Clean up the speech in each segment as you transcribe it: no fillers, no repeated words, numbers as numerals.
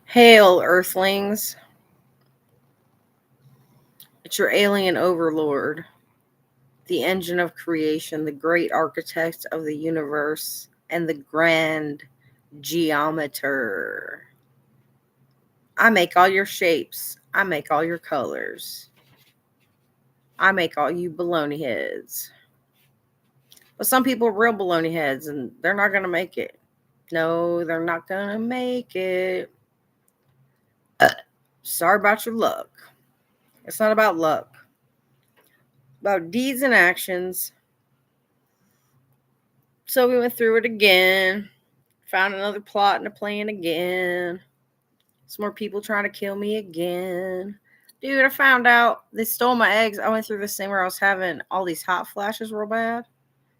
Hail, Earthlings. It's your alien overlord, the engine of creation, the great architect of the universe, and the grand geometer. I make all your shapes. I make all your colors. I make all you baloney heads. But some people are real baloney heads, and they're not going to make it. No, they're not going to make it. Sorry about your luck. It's not about luck. About deeds and actions. So we went through it again. Found another plot and a plan again. Some more people trying to kill me again. Dude, I found out they stole my eggs. I went through this thing where I was having all these hot flashes real bad.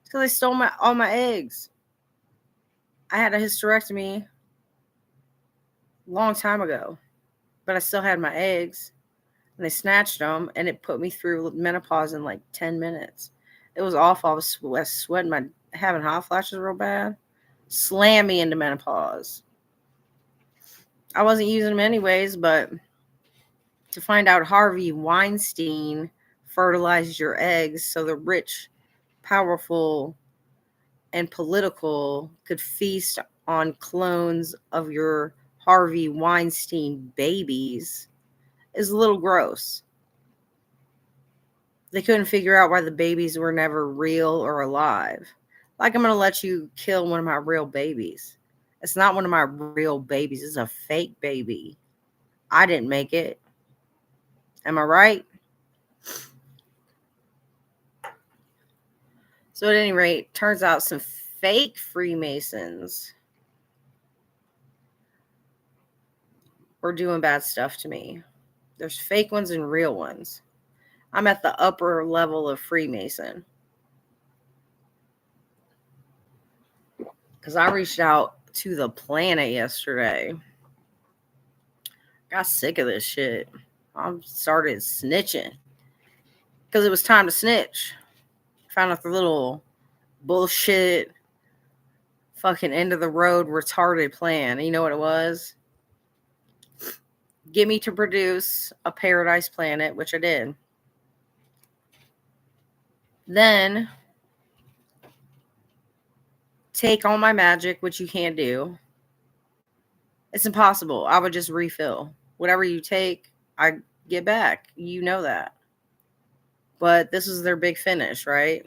It's because they stole all my eggs. I had a hysterectomy a long time ago, but I still had my eggs. And they snatched them, and it put me through menopause in like 10 minutes. It was awful. I was sweating, having hot flashes real bad. Slam me into menopause. I wasn't using them anyways, but to find out Harvey Weinstein fertilized your eggs so the rich, powerful, and political could feast on clones of your Harvey Weinstein babies is a little gross. They couldn't figure out why the babies were never real or alive. Like, I'm going to let you kill one of my real babies. It's not one of my real babies. It's a fake baby. I didn't make it. Am I right? So at any rate, turns out some fake Freemasons were doing bad stuff to me. There's fake ones and real ones. I'm at the upper level of Freemason. Because I reached out to the planet yesterday. Got sick of this shit. I started snitching. Because it was time to snitch. Found out the little bullshit, fucking end of the road retarded plan. You know what it was? Get me to produce a paradise planet, which I did. Then take all my magic, which you can't do. It's impossible. I would just refill. Whatever you take, I get back. You know that. But this is their big finish, right?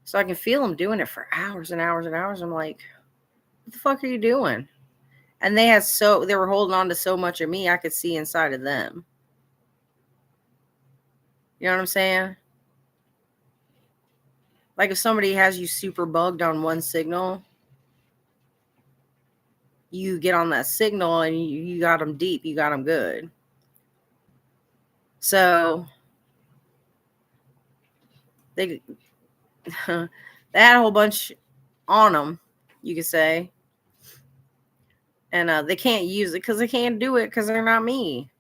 So I can feel them doing it for hours and hours and hours. I'm like, what the fuck are you doing? And they were holding on to so much of me, I could see inside of them. You know what I'm saying? Like if somebody has you super bugged on one signal, you get on that signal and you got them deep, you got them good. So they had a whole bunch on them, you could say. And they can't use it because they can't do it because they're not me.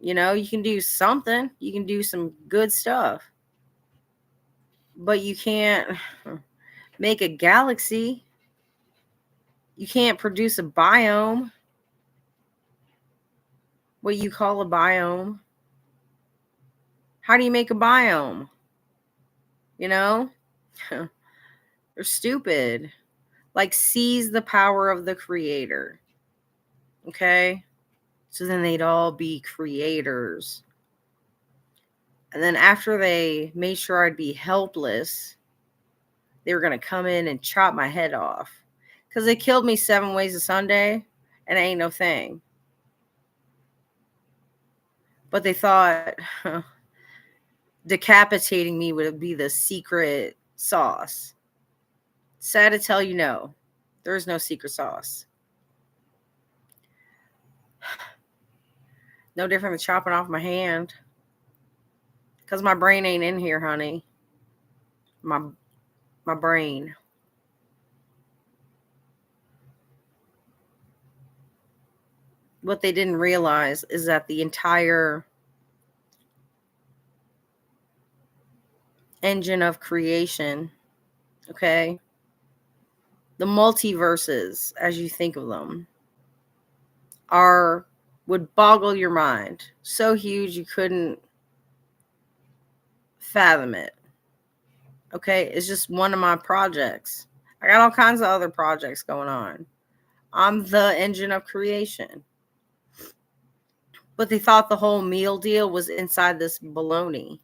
You know, you can do something. You can do some good stuff. But you can't make a galaxy. You can't produce a biome. What you call a biome. How do you make a biome? You know? They're stupid. Like, seize the power of the creator. Okay? So then they'd all be creators. And then after they made sure I'd be helpless, they were going to come in and chop my head off. Because they killed me 7 ways a Sunday, and it ain't no thing. But they thought decapitating me would be the secret sauce. Sad to tell you, no. There is no secret sauce. No different than chopping off my hand. Because my brain ain't in here, honey. My brain. What they didn't realize is that the entire engine of creation, okay, the multiverses, as you think of them, would boggle your mind. So huge you couldn't fathom it. Okay, it's just one of my projects. I got all kinds of other projects going on. I'm the engine of creation. But they thought the whole meal deal was inside this baloney.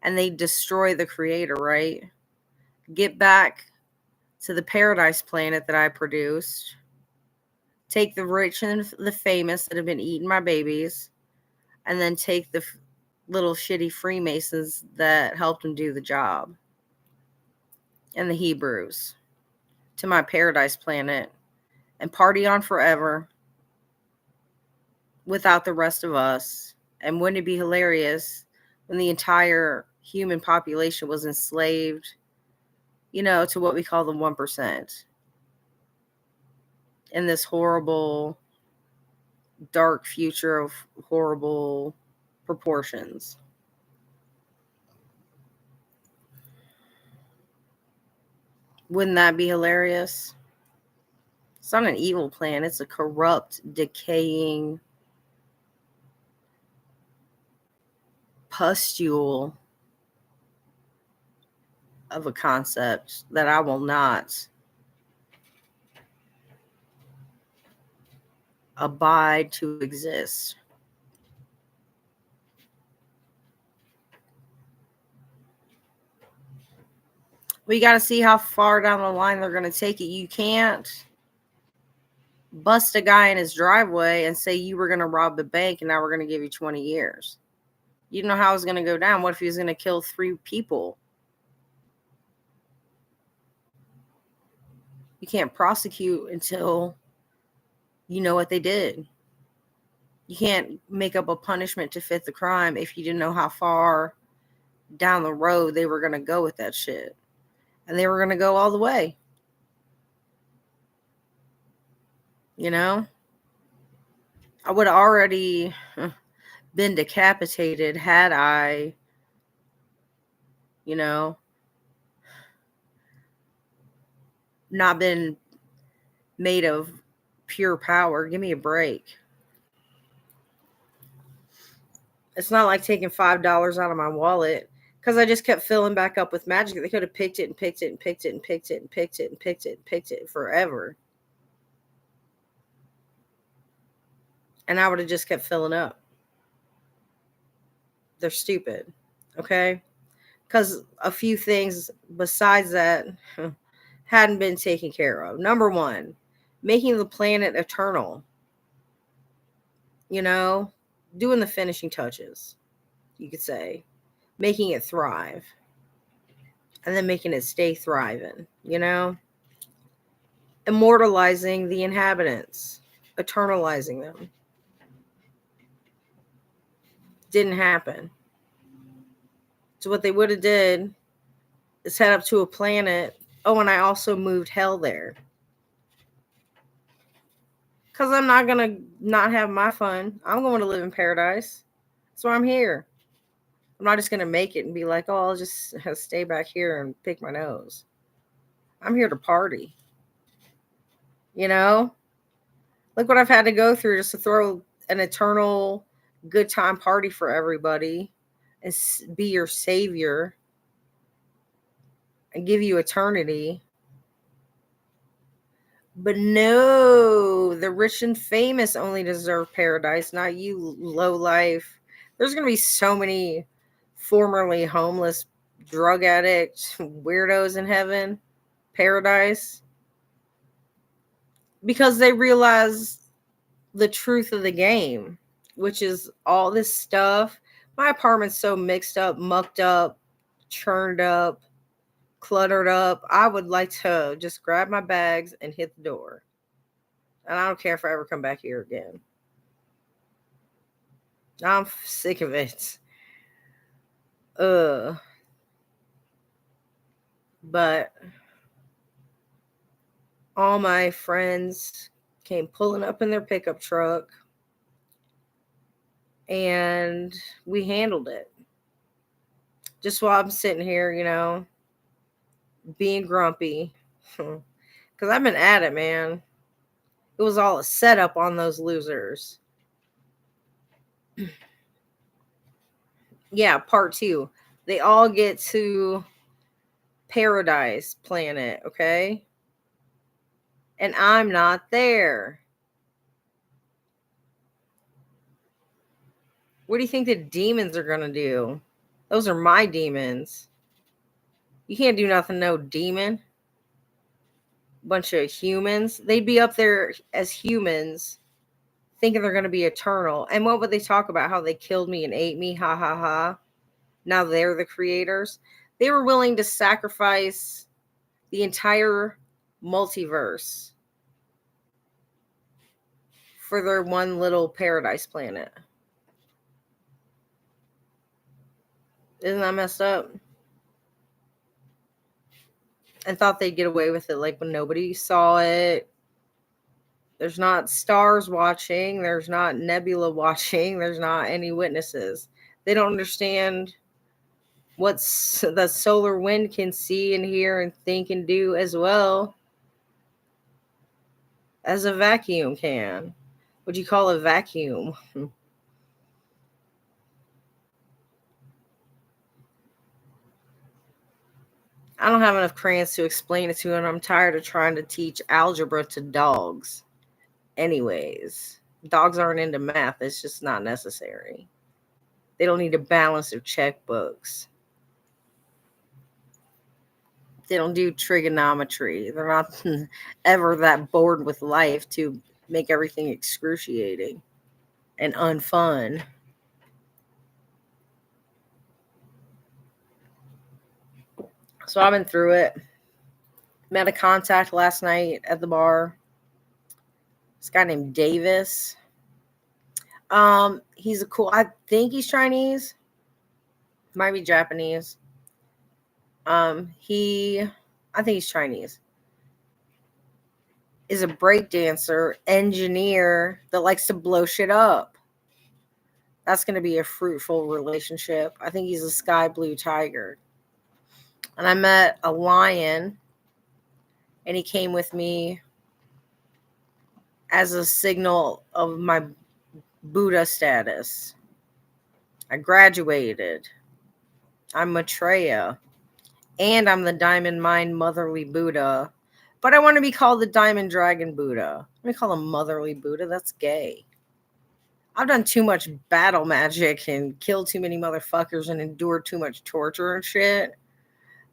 And they destroy the creator, right? Get back to the paradise planet that I produced. Take the rich and the famous that have been eating my babies. And then take the little shitty Freemasons that helped them do the job. And the Hebrews. To my paradise planet. And party on forever. Without the rest of us. And wouldn't it be hilarious when the entire human population was enslaved, to what we call the 1%, in this horrible, dark future of horrible proportions. Wouldn't that be hilarious? It's not an evil plan. It's a corrupt, decaying pustule of a concept that I will not abide to exist. We got to see how far down the line they're going to take it. You can't bust a guy in his driveway and say you were going to rob the bank and now we're going to give you 20 years. You don't know how it's going to go down. What if he was going to kill 3 people? You can't prosecute until you know what they did. You can't make up a punishment to fit the crime if you didn't know how far down the road they were going to go with that shit. And they were going to go all the way. I would have already been decapitated had I, not been made of pure power. Give me a break. It's not like taking $5 out of my wallet because I just kept filling back up with magic. They could have picked it and picked it and picked it and picked it and picked it and picked it and picked it forever. And I would have just kept filling up. They're stupid. Okay? Because a few things besides that hadn't been taken care of. Number 1, making the planet eternal. Doing the finishing touches, you could say. Making it thrive. And then making it stay thriving, Immortalizing the inhabitants. Eternalizing them. Didn't happen. So what they would have did is head up to a planet. Oh, and I also moved hell there. Because I'm not going to not have my fun. I'm going to live in paradise. That's why I'm here. I'm not just going to make it and be like, oh, I'll just stay back here and pick my nose. I'm here to party. Look what I've had to go through just to throw an eternal good time party for everybody and be your savior and give you eternity. But no, the rich and famous only deserve paradise, not you, low life. There's going to be so many formerly homeless, drug addicts, weirdos in heaven, paradise, because they realize the truth of the game, which is all this stuff. My apartment's so mixed up, mucked up, churned up, cluttered up. I would like to just grab my bags and hit the door. And I don't care if I ever come back here again. I'm sick of it. But all my friends came pulling up in their pickup truck and we handled it. Just while I'm sitting here, being grumpy. Because I've been at it, man. It was all a setup on those losers. Yeah, part 2. They all get to Paradise Planet, okay? And I'm not there. What do you think the demons are going to do? Those are my demons. You can't do nothing, no demon. Bunch of humans. They'd be up there as humans thinking they're going to be eternal. And what would they talk about? How they killed me and ate me? Ha ha ha. Now they're the creators. They were willing to sacrifice the entire multiverse for their one little paradise planet. Isn't that messed up? And thought they'd get away with it, like when nobody saw it. There's not stars watching. There's not nebula watching. There's not any witnesses. They don't understand what the solar wind can see and hear and think and do as well as a vacuum can. What do you call a vacuum? I don't have enough crayons to explain it to them. I'm tired of trying to teach algebra to dogs. Anyways, dogs aren't into math. It's just not necessary. They don't need to balance their checkbooks. They don't do trigonometry. They're not ever that bored with life to make everything excruciating and unfun. So I've been through it. Met a contact last night at the bar. This guy named Davis. He's a cool. I think he's Chinese. Might be Japanese. I think he's Chinese. Is a breakdancer, engineer that likes to blow shit up. That's going to be a fruitful relationship. I think he's a sky blue tiger. And I met a lion, and he came with me as a signal of my Buddha status. I graduated. I'm Maitreya. And I'm the Diamond Mind Motherly Buddha. But I want to be called the Diamond Dragon Buddha. Let me call him Motherly Buddha. That's gay. I've done too much battle magic and killed too many motherfuckers and endured too much torture and shit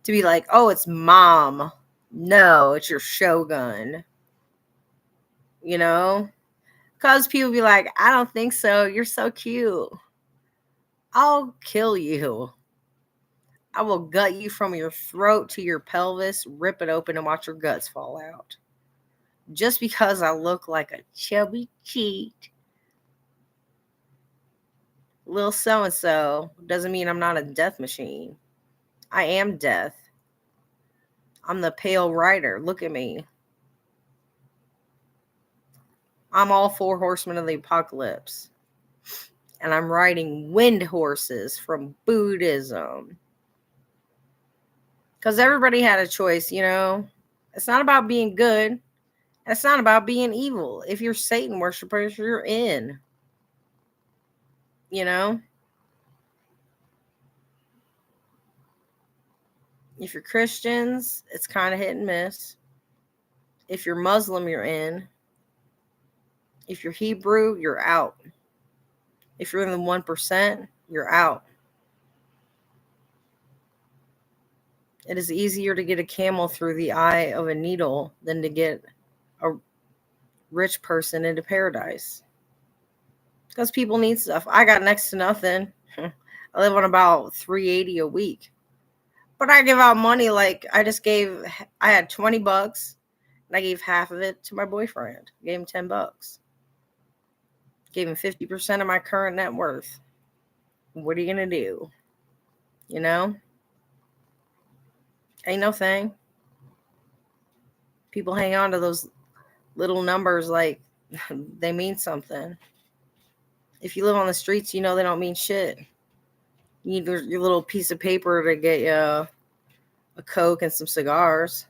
to be like, oh, it's mom. No, it's your shogun. You know? Because people be like, I don't think so. You're so cute. I'll kill you. I will gut you from your throat to your pelvis, rip it open, and watch your guts fall out. Just because I look like a chubby cheat, little so-and-so, doesn't mean I'm not a death machine. I am death. I'm the pale rider. Look at me. I'm all 4 horsemen of the apocalypse. And I'm riding wind horses from Buddhism. Because everybody had a choice, you know. It's not about being good. And it's not about being evil. If you're Satan worshipers, you're in. You know. If you're Christians, it's kind of hit and miss. If you're Muslim, you're in. If you're Hebrew, you're out. If you're in the 1%, you're out. It is easier to get a camel through the eye of a needle than to get a rich person into paradise. Because people need stuff. I got next to nothing. I live on about $380 a week. But I give out money like I had $20 and I gave half of it to my boyfriend. Gave him $10. Gave him 50% of my current net worth. What are you going to do? You know? Ain't no thing. People hang on to those little numbers like they mean something. If you live on the streets, you know they don't mean shit. You need your little piece of paper to get you a Coke and some cigars.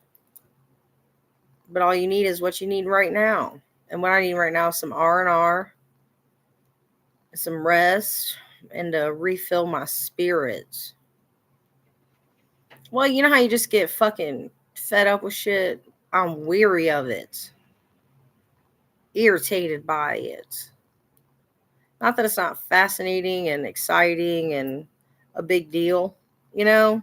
But all you need is what you need right now. And what I need right now is some R&R, some rest, and to refill my spirits. Well, you know how you just get fucking fed up with shit? I'm weary of it. Irritated by it. Not that it's not fascinating and exciting and a big deal, you know?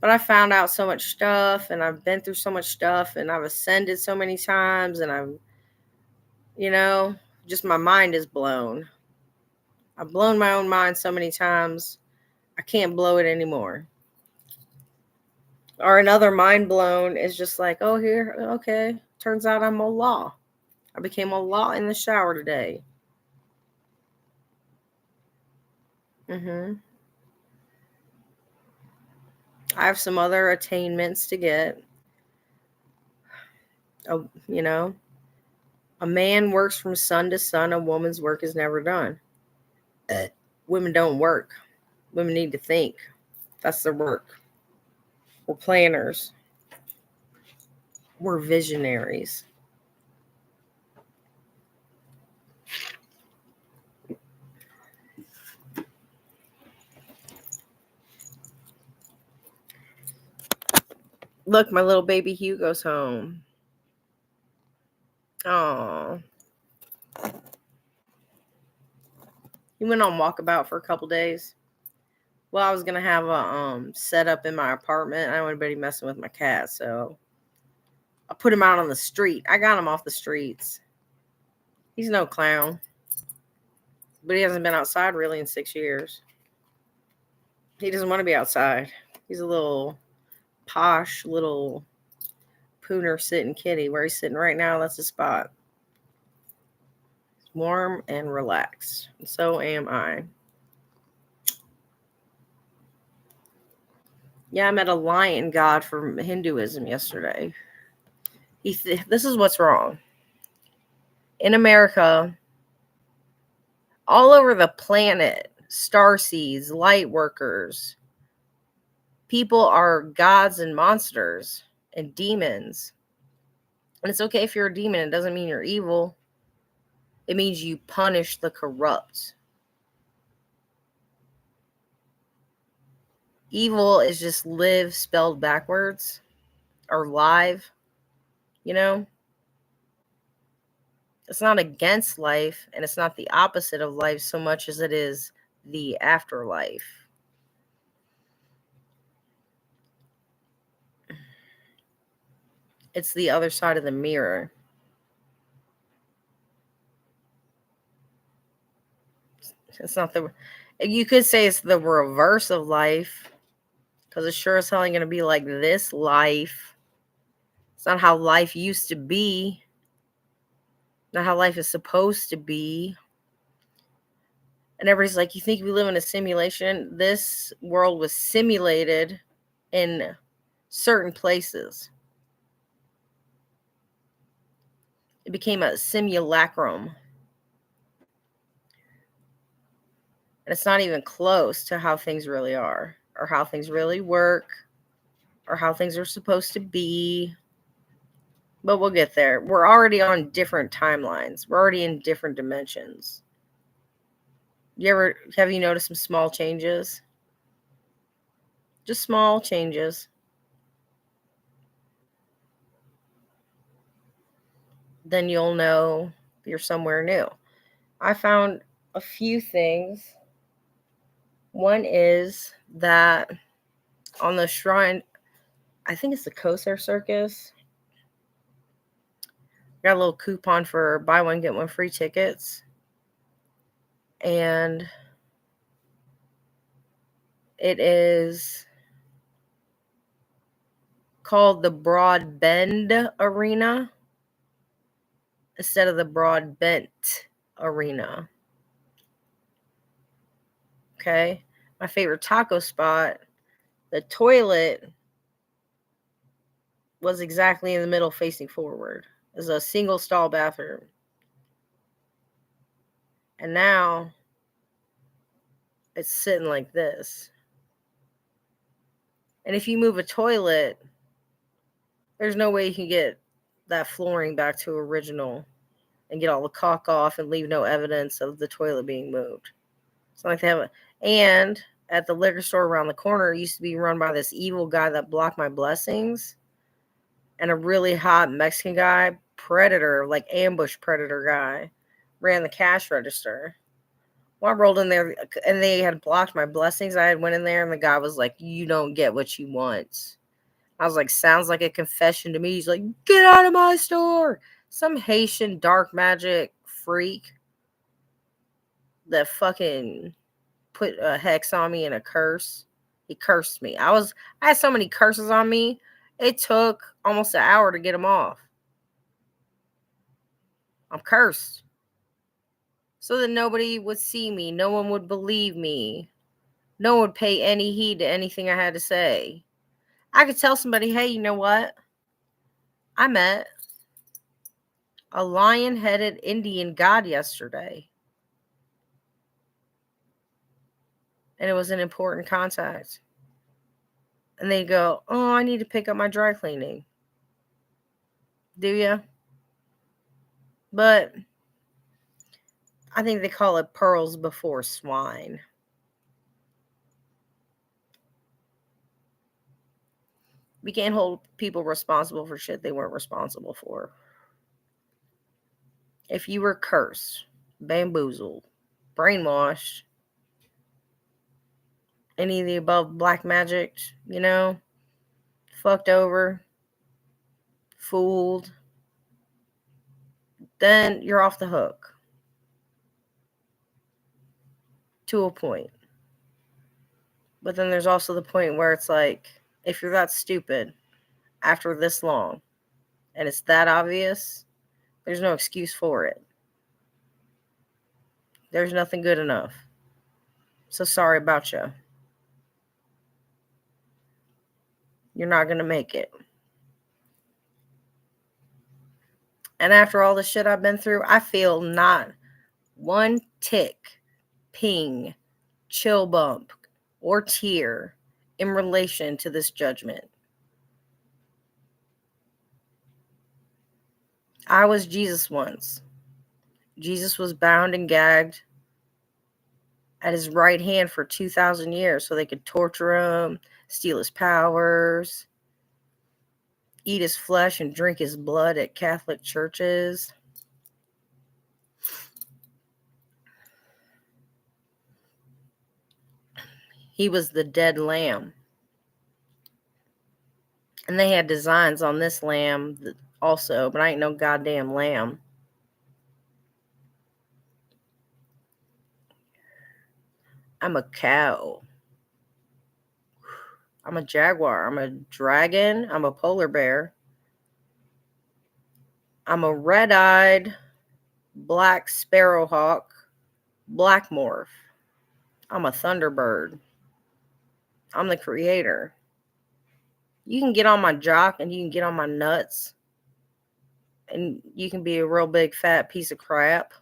But I found out so much stuff, and I've been through so much stuff, and I've ascended so many times, and I'm, just my mind is blown. I've blown my own mind so many times, I can't blow it anymore. Or another mind blown is just like, oh, here, okay, turns out I'm Allah. I became Allah in the shower today. I have some other attainments to get. A man works from sun to sun. A woman's work is never done. Women don't work. Women need to think. That's their work. We're planners. We're visionaries. Look, my little baby Hugo's home. Oh. He went on walkabout for a couple days. Well, I was gonna have a setup in my apartment. I don't want anybody messing with my cat, so I put him out on the street. I got him off the streets. He's no clown, but he hasn't been outside really in 6 years. He doesn't want to be outside. He's a little posh little pooner sitting kitty. Where he's sitting right now, that's his spot. It's warm and relaxed. And so am I. Yeah, I met a lion god from Hinduism yesterday. This is what's wrong. In America, all over the planet, Starseeds, Lightworkers, people are gods and monsters and demons. And it's okay if you're a demon. It doesn't mean you're evil. It means you punish the corrupt. Evil is just live spelled backwards, or live, It's not against life, and it's not the opposite of life so much as it is the afterlife. It's the other side of the mirror. It's not you could say it's the reverse of life, because it's sure as hell ain't going to be like this life. It's not how life used to be. Not how life is supposed to be. And everybody's like, you think we live in a simulation? This world was simulated in certain places. It became a simulacrum. And it's not even close to how things really are, or how things really work, or how things are supposed to be. But we'll get there. We're already on different timelines. We're already in different dimensions. Have you noticed some small changes? Just small changes. Then you'll know you're somewhere new. I found a few things. One is that on the shrine, I think it's the Coaster Circus, got a little coupon for buy one, get one free tickets. And it is called the Broad Bend Arena instead of the Broad Bent Arena. Okay. My favorite taco spot, the toilet was exactly in the middle facing forward. It was a single stall bathroom. And now it's sitting like this. And if you move a toilet, there's no way you can get that flooring back to original and get all the caulk off and leave no evidence of the toilet being moved. It's not like they have a, and at the liquor store around the corner, it used to be run by this evil guy that blocked my blessings and a really hot Mexican guy, predator, like ambush predator guy, ran the cash register. Well, I rolled in there and they had blocked my blessings. I had went in there and the guy was like, "You don't get what you want." I was like, "Sounds like a confession to me." He's like, "Get out of my store." Some Haitian dark magic freak that fucking put a hex on me and a curse. He cursed me. I had so many curses on me. It took almost an hour to get them off. I'm cursed. So that nobody would see me. No one would believe me. No one would pay any heed to anything I had to say. I could tell somebody, "Hey, you know what? I met a lion-headed Indian god yesterday. And it was an important contact." And they go, "Oh, I need to pick up my dry cleaning." Do you? But I think they call it pearls before swine. We can't hold people responsible for shit they weren't responsible for. If you were cursed, bamboozled, brainwashed, any of the above, black magic, fucked over, fooled, then you're off the hook. To a point. But then there's also the point where it's like, if you're that stupid after this long and it's that obvious, there's no excuse for it. There's nothing good enough. So sorry about you. You're not going to make it. And after all the shit I've been through, I feel not one tick, ping, chill bump, or tear in relation to this judgment. I was Jesus once. Jesus was bound and gagged at his right hand for 2,000 years so they could torture him, steal his powers, eat his flesh and drink his blood at Catholic churches. He was the dead lamb. And they had designs on this lamb also, but I ain't no goddamn lamb. I'm a cow. I'm a jaguar. I'm a dragon. I'm a polar bear. I'm a red-eyed black sparrowhawk, black morph. I'm a thunderbird. I'm the creator. You can get on my jock and you can get on my nuts. And you can be a real big fat piece of crap.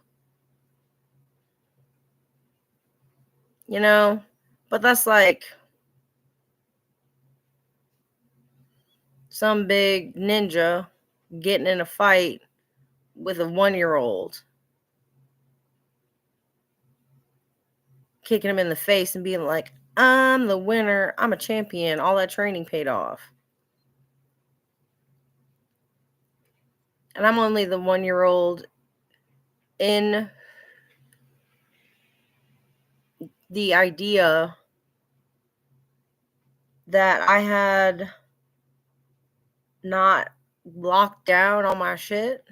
But that's like some big ninja getting in a fight with a 1-year-old, kicking him in the face and being like, "I'm the winner. I'm a champion. All that training paid off." And I'm only the 1-year-old in the idea that I had not locked down all my shit.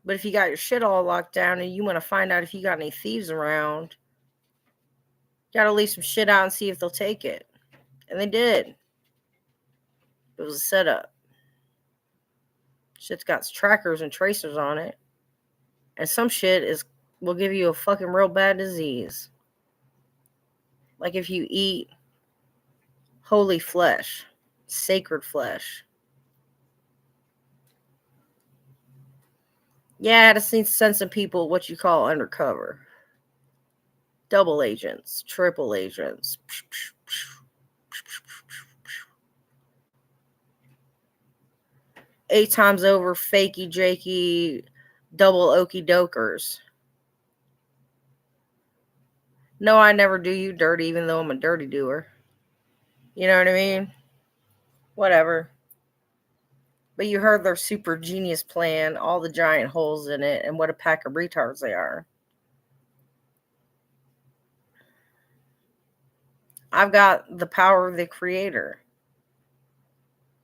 But if you got your shit all locked down and you want to find out if you got any thieves around, you got to leave some shit out and see if they'll take it. And they did. It was a setup. Shit's got trackers and tracers on it. And some shit will give you a fucking real bad disease. Like if you eat holy flesh, sacred flesh. Yeah, I had to send some people what you call undercover. Double agents, triple agents. 8 times over fakey jakey double okey dokers. No, I never do you dirty, even though I'm a dirty doer. You know what I mean? Whatever. But you heard their super genius plan, all the giant holes in it, and what a pack of retards they are. I've got the power of the creator.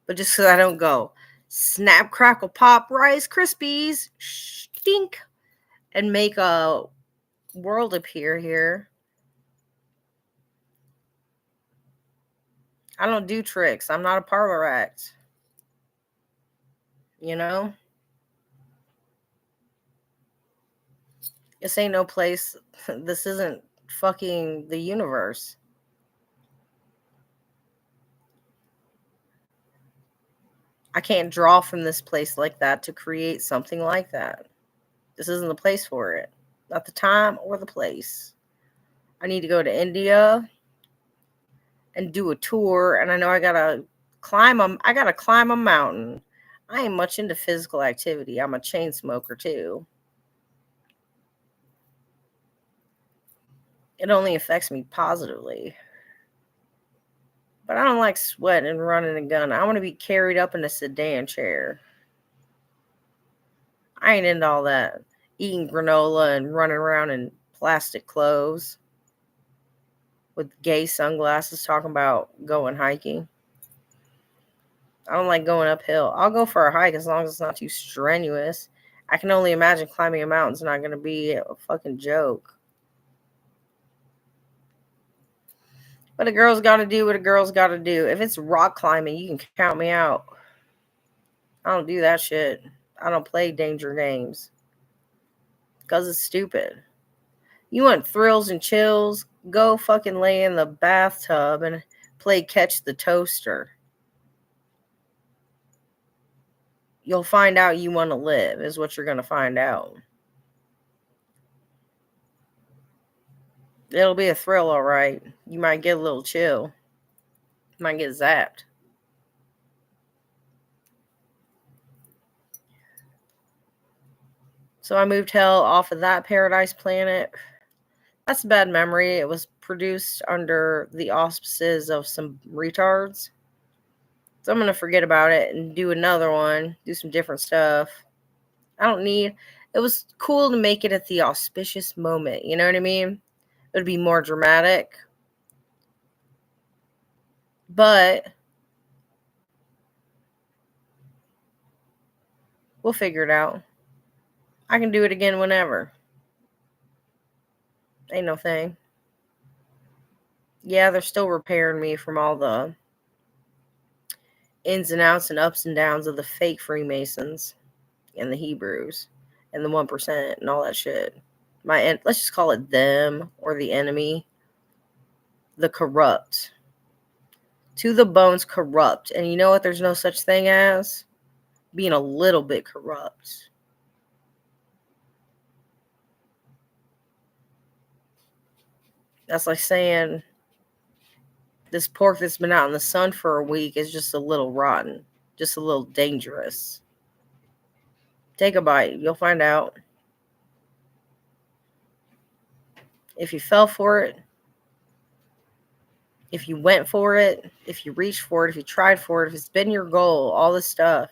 But just because I don't go, snap, crackle, pop, Rice Krispies, stink, and make a world appear here. I don't do tricks. I'm not a parlor act. You know? This ain't no place. This isn't fucking the universe. I can't draw from this place like that to create something like that. This isn't the place for it. Not the time or the place. I need to go to India and do a tour, and I know I gotta climb a mountain. I ain't much into physical activity. I'm a chain smoker too. It only affects me positively. But I don't like sweating and running a gun. I want to be carried up in a sedan chair. I ain't into all that. Eating granola and running around in plastic clothes with gay sunglasses talking about going hiking. I don't like going uphill. I'll go for a hike as long as it's not too strenuous. I can only imagine climbing a mountain's not going to be a fucking joke. But a girl's got to do what a girl's got to do. If it's rock climbing, you can count me out. I don't do that shit. I don't play danger games. Because it's stupid. You want thrills and chills? Go fucking lay in the bathtub and play catch the toaster. You'll find out you want to live, is what you're going to find out. It'll be a thrill, all right. You might get a little chill. You might get zapped. So I moved hell off of that paradise planet. That's a bad memory. It was produced under the auspices of some retards. So I'm going to forget about it and do another one, do some different stuff. It was cool to make it at the auspicious moment. You know what I mean? It would be more dramatic. But we'll figure it out. I can do it again whenever. Ain't no thing. Yeah, they're still repairing me from all the ins and outs and ups and downs of the fake Freemasons and the Hebrews and the 1% and all that shit. Let's just call it them or the enemy. The corrupt. To the bones corrupt. And you know what? There's no such thing as being a little bit corrupt. That's like saying this pork that's been out in the sun for a week is just a little rotten, just a little dangerous. Take a bite. You'll find out. If you fell for it, if you went for it, if you reached for it, if you tried for it, if it's been your goal, all this stuff,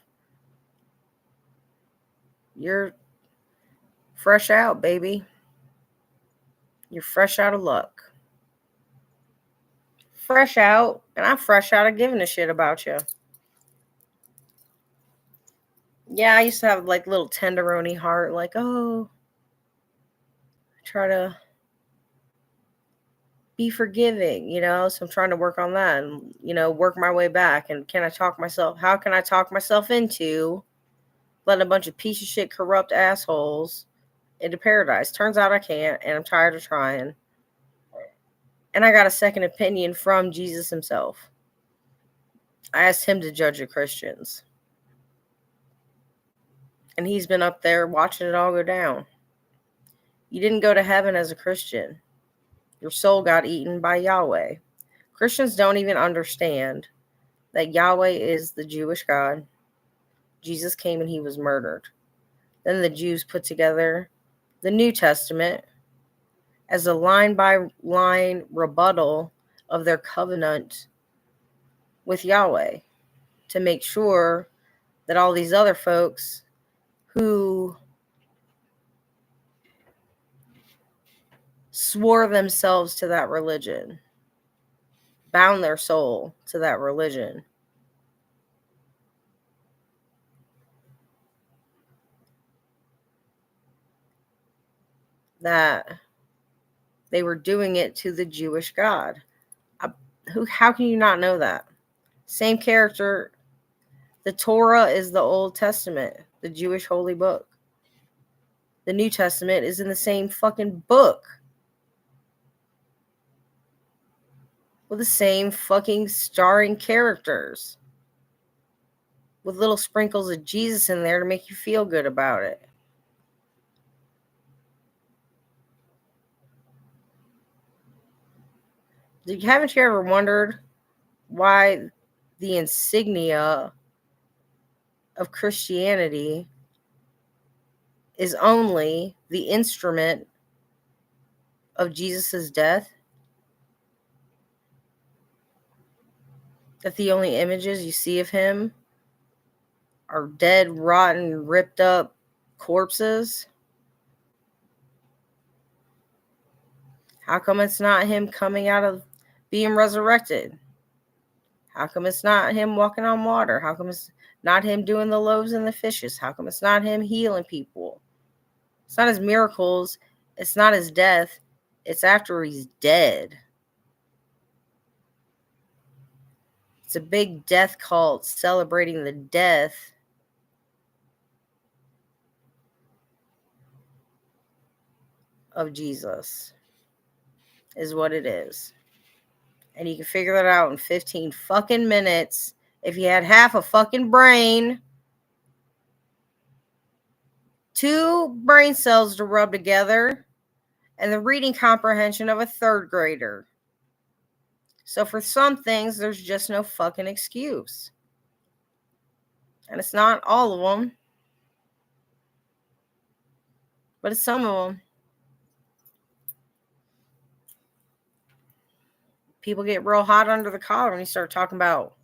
you're fresh out, baby. You're fresh out of luck. Fresh out, and I'm fresh out of giving a shit about you. Yeah, I used to have like little tenderoni heart, like, oh, try to be forgiving, so I'm trying to work on that and, work my way back. And how can I talk myself into letting a bunch of piece of shit corrupt assholes into paradise? Turns out I can't, and I'm tired of trying. And I got a second opinion from Jesus himself. I asked him to judge the Christians. And he's been up there watching it all go down. You didn't go to heaven as a Christian. Your soul got eaten by Yahweh. Christians don't even understand that Yahweh is the Jewish God. Jesus came and he was murdered. Then the Jews put together the New Testament as a line-by-line rebuttal of their covenant with Yahweh to make sure that all these other folks who swore themselves to that religion, bound their soul to that religion, that they were doing it to the Jewish God. How can you not know that? Same character. The Torah is the Old Testament, the Jewish holy book. The New Testament is in the same fucking book, with the same fucking starring characters, with little sprinkles of Jesus in there to make you feel good about it. Haven't you ever wondered why the insignia of Christianity is only the instrument of Jesus' death? That the only images you see of him are dead, rotten, ripped up corpses? How come it's not him coming out of being resurrected? How come it's not him walking on water? How come it's not him doing the loaves and the fishes? How come it's not him healing people? It's not his miracles. It's not his death. It's after he's dead. It's a big death cult celebrating the death of Jesus, is what it is. And you can figure that out in 15 fucking minutes if you had half a fucking brain. 2 brain cells to rub together, and the reading comprehension of a 3rd grader. So for some things, there's just no fucking excuse. And it's not all of them, but it's some of them. People get real hot under the collar when you start talking about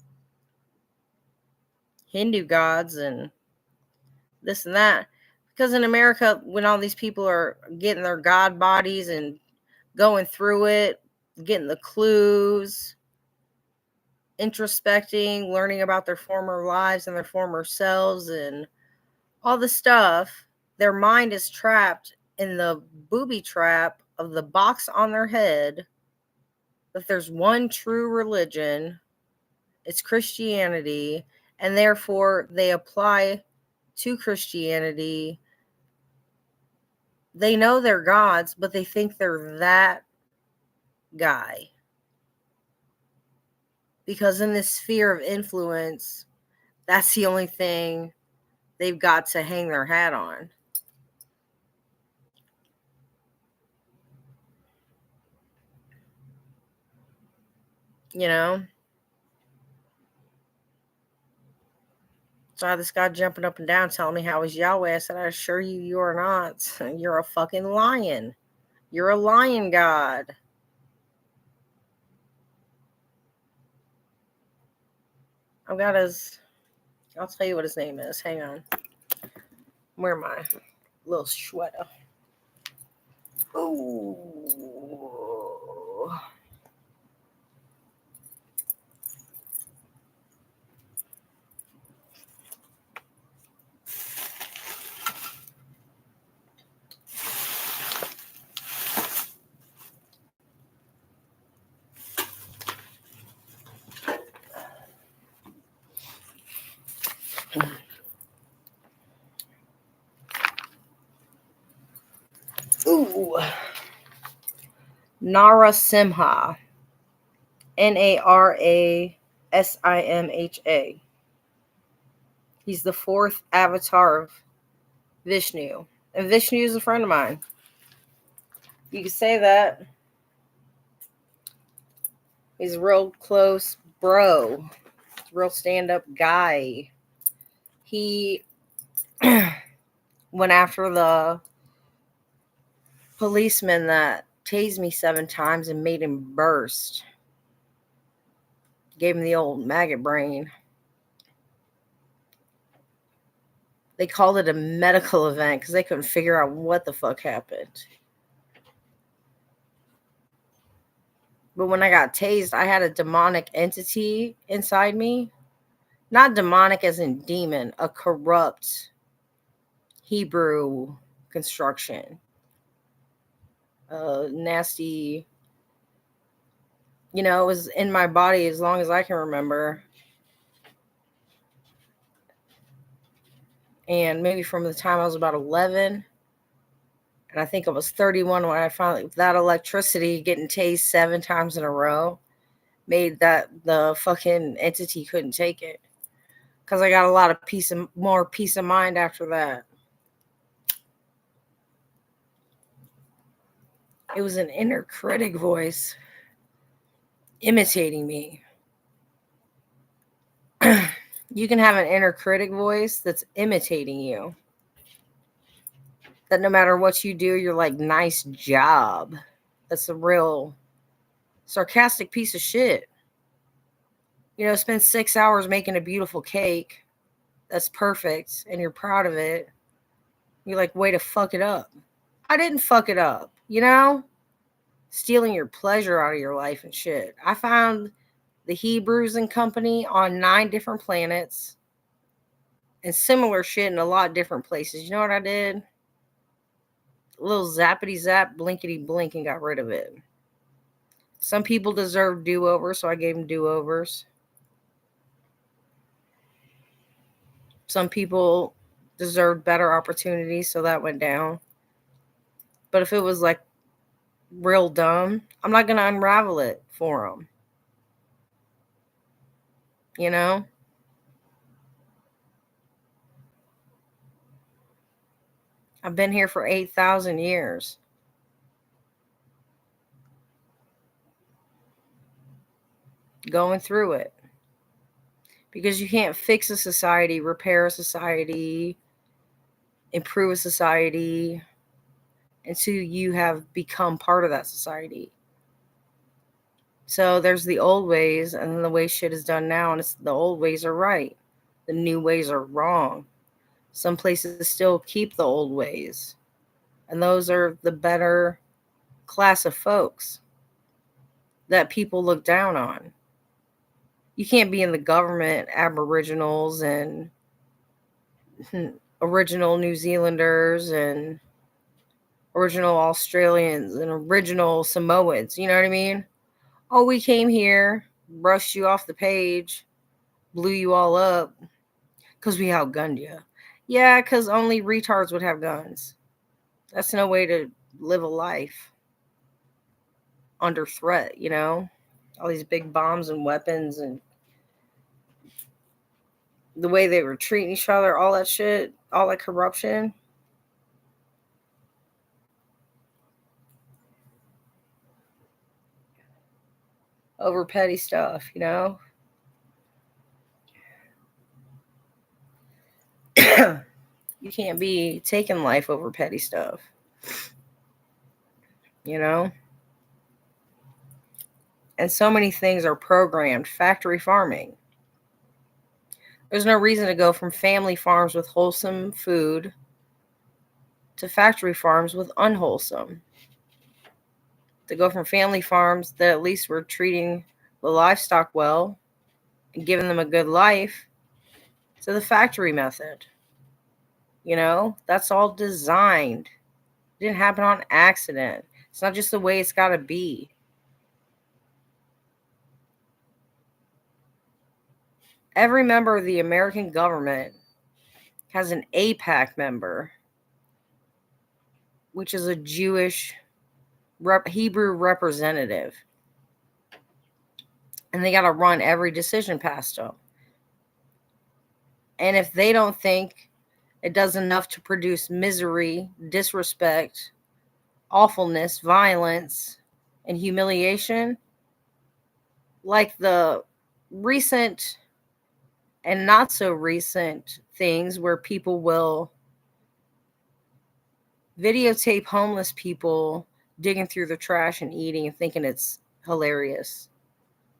Hindu gods and this and that. Because in America, when all these people are getting their god bodies and going through it, getting the clues, introspecting, learning about their former lives and their former selves and all the stuff, their mind is trapped in the booby trap of the box on their head that there's one true religion, it's Christianity, and therefore they apply to Christianity. They know they're gods, but they think they're that guy. Because in this sphere of influence, that's the only thing they've got to hang their hat on. You know? So I had this guy jumping up and down telling me how he's Yahweh. I said, I assure you, you are not. You're a fucking lion. You're a lion god. I've got his... I'll tell you what his name is. Hang on. Where am I? Little sweater. Ooh. Ooh. Narasimha. Narasimha. He's the 4th avatar of Vishnu. And Vishnu is a friend of mine. You could say that. He's a real close bro. Real stand-up guy. He went after the policeman that tased me 7 times and made him burst. Gave him the old maggot brain. They called it a medical event because they couldn't figure out what the fuck happened. But when I got tased, I had a demonic entity inside me. Not demonic as in demon, a corrupt Hebrew construction. Nasty. You know, it was in my body as long as I can remember. And maybe from the time I was about 11. And I think I was 31 when I finally, that electricity getting tased 7 times in a row made that the fucking entity couldn't take it. Because I got a lot of more peace of mind after that. It was an inner critic voice imitating me. You can have an inner critic voice that's imitating you. That no matter what you do, you're like, nice job. That's a real sarcastic piece of shit. You know, spend 6 hours making a beautiful cake that's perfect and you're proud of it. You're like, way to fuck it up. I didn't fuck it up, you know? Stealing your pleasure out of your life and shit. I found the Hebrews and company on 9 different planets and similar shit in a lot of different places. You know what I did? A little zappity zap, blinkety blink, and got rid of it. Some people deserve do-overs, so I gave them do-overs. Some people deserved better opportunities, so that went down. But if it was like real dumb, I'm not going to unravel it for them. You know? I've been here for 8,000 years. Going through it. Because you can't fix a society, repair a society, improve a society until you have become part of that society. So there's the old ways and then the way shit is done now, and the old ways are right. The new ways are wrong. Some places still keep the old ways. And those are the better class of folks that people look down on. You can't be in the government, Aboriginals and original New Zealanders and original Australians and original Samoans. You know what I mean? Oh, we came here, brushed you off the page, blew you all up because we outgunned you. Yeah, because only retards would have guns. That's no way to live a life under threat, you know? All these big bombs and weapons and the way they were treating each other, all that shit, all that corruption. Over petty stuff, you know? You can't be taking life over petty stuff. You know? And so many things are programmed. Factory farming. There's no reason to go from family farms with wholesome food to factory farms with unwholesome. To go from family farms that at least were treating the livestock well and giving them a good life to the factory method. You know, that's all designed. It didn't happen on accident. It's not just the way it's got to be. Every member of the American government has an AIPAC member, which is a Jewish Hebrew representative. And they got to run every decision past them. And if they don't think it does enough to produce misery, disrespect, awfulness, violence, and humiliation, like the recent and not so recent things where people will videotape homeless people digging through the trash and eating and thinking it's hilarious.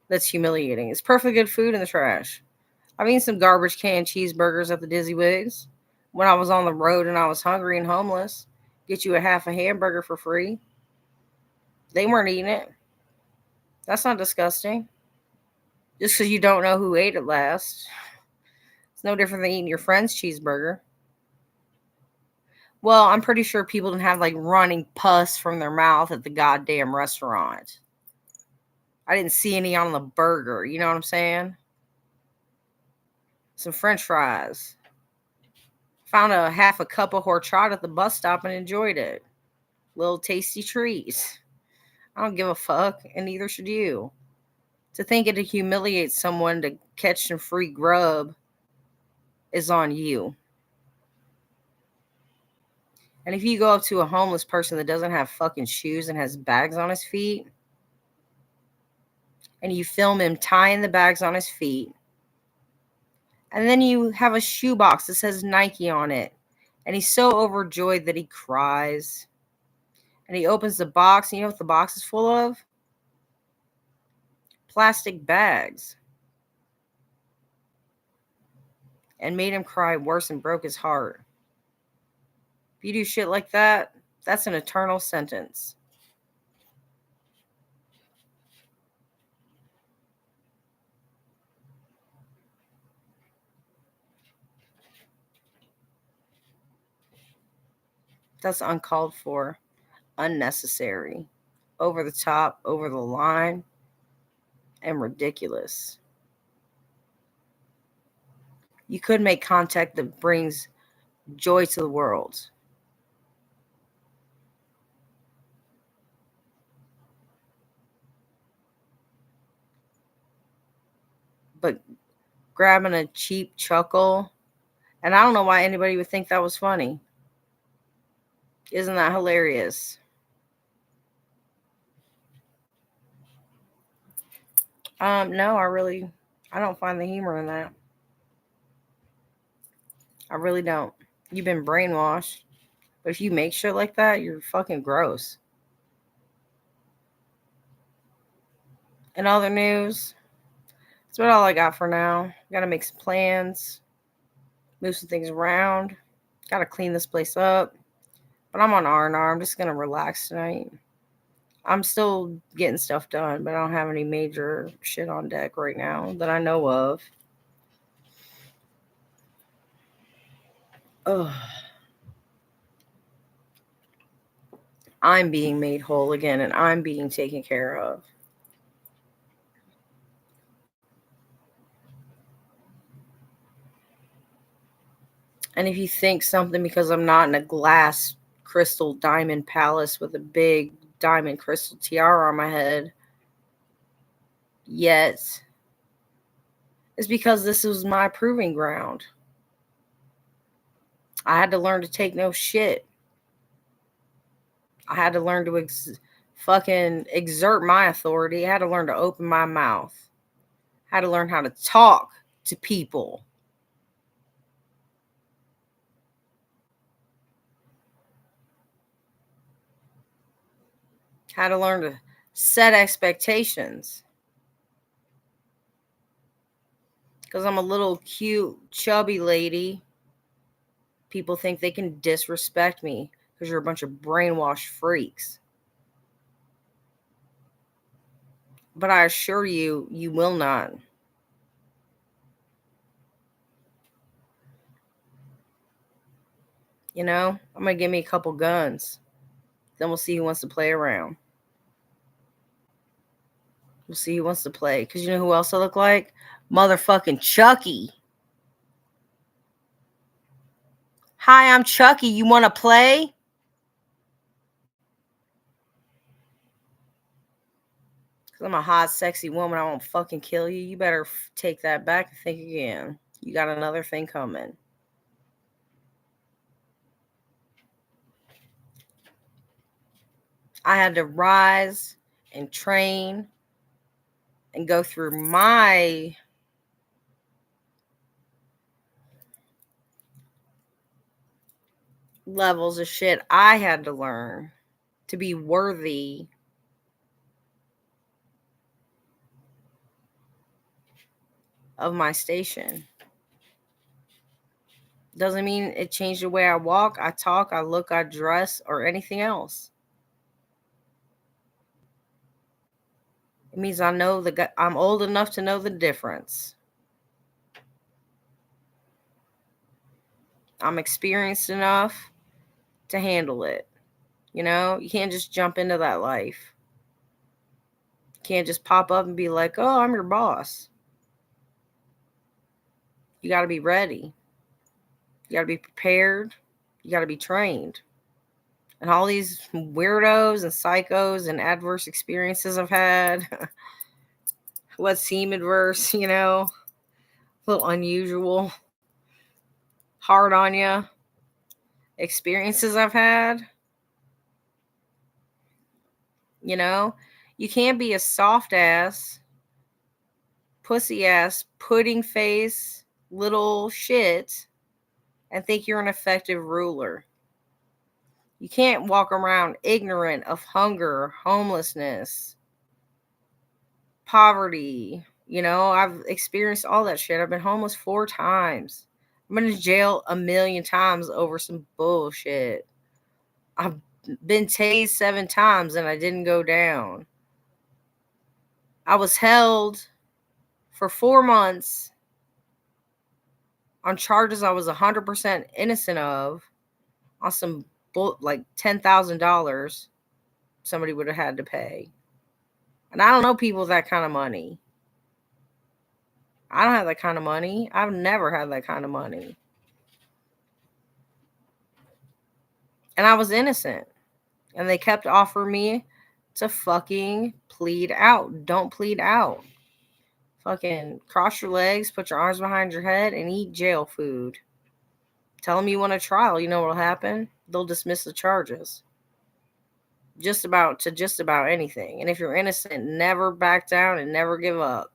That's humiliating. It's perfectly good food in the trash. I've eaten some garbage can cheeseburgers at the Dizzy Wigs when I was on the road and I was hungry and homeless. Get you a half a hamburger for free. They weren't eating it. That's not disgusting. Just because you don't know who ate it last. It's no different than eating your friend's cheeseburger. Well, I'm pretty sure people didn't have like running pus from their mouth at the goddamn restaurant. I didn't see any on the burger. You know what I'm saying? Some french fries. Found a half a cup of horchata at the bus stop and enjoyed it. Little tasty treats. I don't give a fuck, and neither should you. To think it humiliates someone to catch some free grub is on you. And if you go up to a homeless person that doesn't have fucking shoes and has bags on his feet, and you film him tying the bags on his feet, and then you have a shoebox that says Nike on it, and he's so overjoyed that he cries, and he opens the box, and you know what the box is full of? Plastic bags. And made him cry worse and broke his heart. If you do shit like that, that's an eternal sentence. That's uncalled for, unnecessary, over the top, over the line, and ridiculous. You could make contact that brings joy to the world. But grabbing a cheap chuckle, and I don't know why anybody would think that was funny. Isn't that hilarious? No, I don't find the humor in that. I really don't. You've been brainwashed. But if you make shit like that, you're fucking gross. In other news, that's about all I got for now. Gotta make some plans, move some things around. Gotta clean this place up. But I'm on R&R. I'm just gonna relax tonight. I'm still getting stuff done, but I don't have any major shit on deck right now that I know of. Ugh. I'm being made whole again, and I'm being taken care of. And if you think something because I'm not in a glass crystal diamond palace with a big diamond crystal tiara on my head yet, it's because this was my proving ground. I had to learn to take no shit. I had to learn to fucking exert my authority. I had to learn to open my mouth. I had to learn how to talk to people. How to learn to set expectations. Because I'm a little cute, chubby lady. People think they can disrespect me because you're a bunch of brainwashed freaks. But I assure you, you will not. You know, I'm going to give me a couple guns. Then we'll see who wants to play around. We'll see who wants to play. Because you know who else I look like? Motherfucking Chucky. Hi, I'm Chucky. You want to play? Because I'm a hot, sexy woman. I won't fucking kill you. You better take that back and think again. You got another thing coming. I had to rise and train and go through my levels of shit I had to learn to be worthy of my station. Doesn't mean it changed the way I walk, I talk, I look, I dress, or anything else. It means I'm old enough to know the difference. I'm experienced enough to handle it. You know, you can't just jump into that life. You can't just pop up and be like, oh, I'm your boss. You got to be ready. You got to be prepared. You got to be trained. And all these weirdos and psychos and adverse experiences I've had, what seem adverse, you know, a little unusual, hard on you, experiences I've had, you know, you can't be a soft ass, pussy ass, pudding face, little shit and think you're an effective ruler. You can't walk around ignorant of hunger, homelessness, poverty. You know, I've experienced all that shit. I've been homeless 4 times. I've been to jail 1,000,000 times over some bullshit. I've been tased 7 times and I didn't go down. I was held for 4 months on charges I was 100% innocent of, on some like $10,000 somebody would have had to pay. And I don't know people with that kind of money. I don't have that kind of money. I've never had that kind of money. And I was innocent. And they kept offering me to fucking plead out. Don't plead out. Fucking cross your legs, put your arms behind your head, and eat jail food. Tell them you want a trial. You know what'll happen? They'll dismiss the charges. Just about anything. And if you're innocent, never back down and never give up.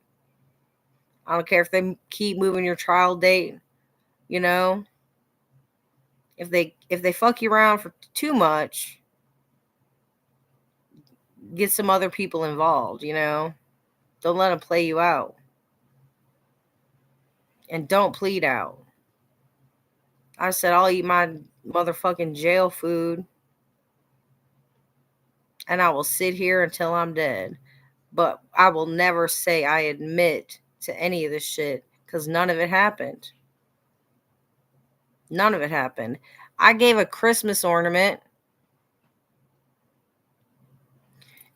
I don't care if they keep moving your trial date, you know. If they fuck you around for too much, get some other people involved, you know. Don't let them play you out. And don't plead out. I said I'll eat my motherfucking jail food and I will sit here until I'm dead. But I will never say I admit to any of this shit because none of it happened. None of it happened. I gave a Christmas ornament.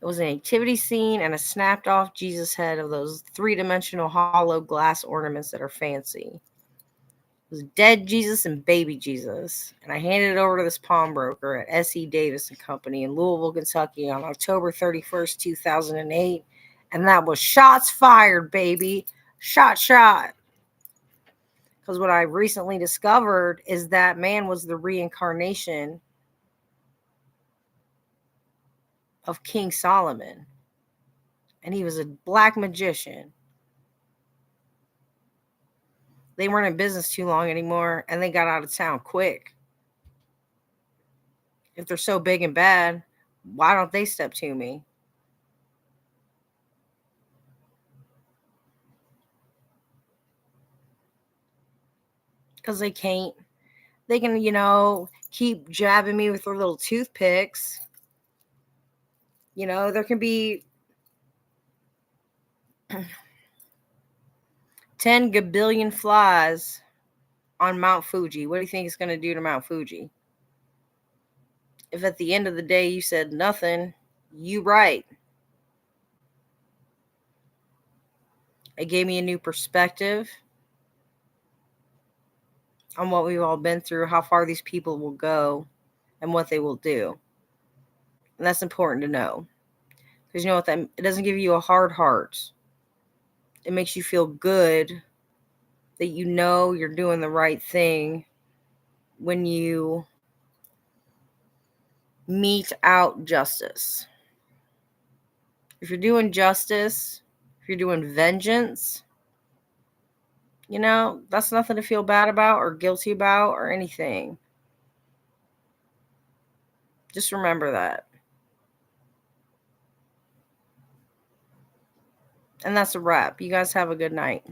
It was an nativity scene and a snapped off Jesus head of those 3-dimensional hollow glass ornaments that are fancy. It was dead Jesus and baby Jesus. And I handed it over to this pawnbroker at S.E. Davis & Company in Louisville, Kentucky on October 31st, 2008. And that was shots fired, baby. Shot. Because what I recently discovered is that man was the reincarnation of King Solomon. And he was a black magician. They weren't in business too long anymore, and they got out of town quick. If they're so big and bad, why don't they step to me? Because they can't. They can, you know, keep jabbing me with their little toothpicks. You know, there can be 10 gabillion flies on Mount Fuji. What do you think it's going to do to Mount Fuji? If at the end of the day you said nothing, you right. It gave me a new perspective on what we've all been through, how far these people will go, and what they will do. And that's important to know. Because you know what, it doesn't give you a hard heart. It makes you feel good that you know you're doing the right thing when you mete out justice. If you're doing justice, if you're doing vengeance, you know, that's nothing to feel bad about or guilty about or anything. Just remember that. And that's a wrap. You guys have a good night.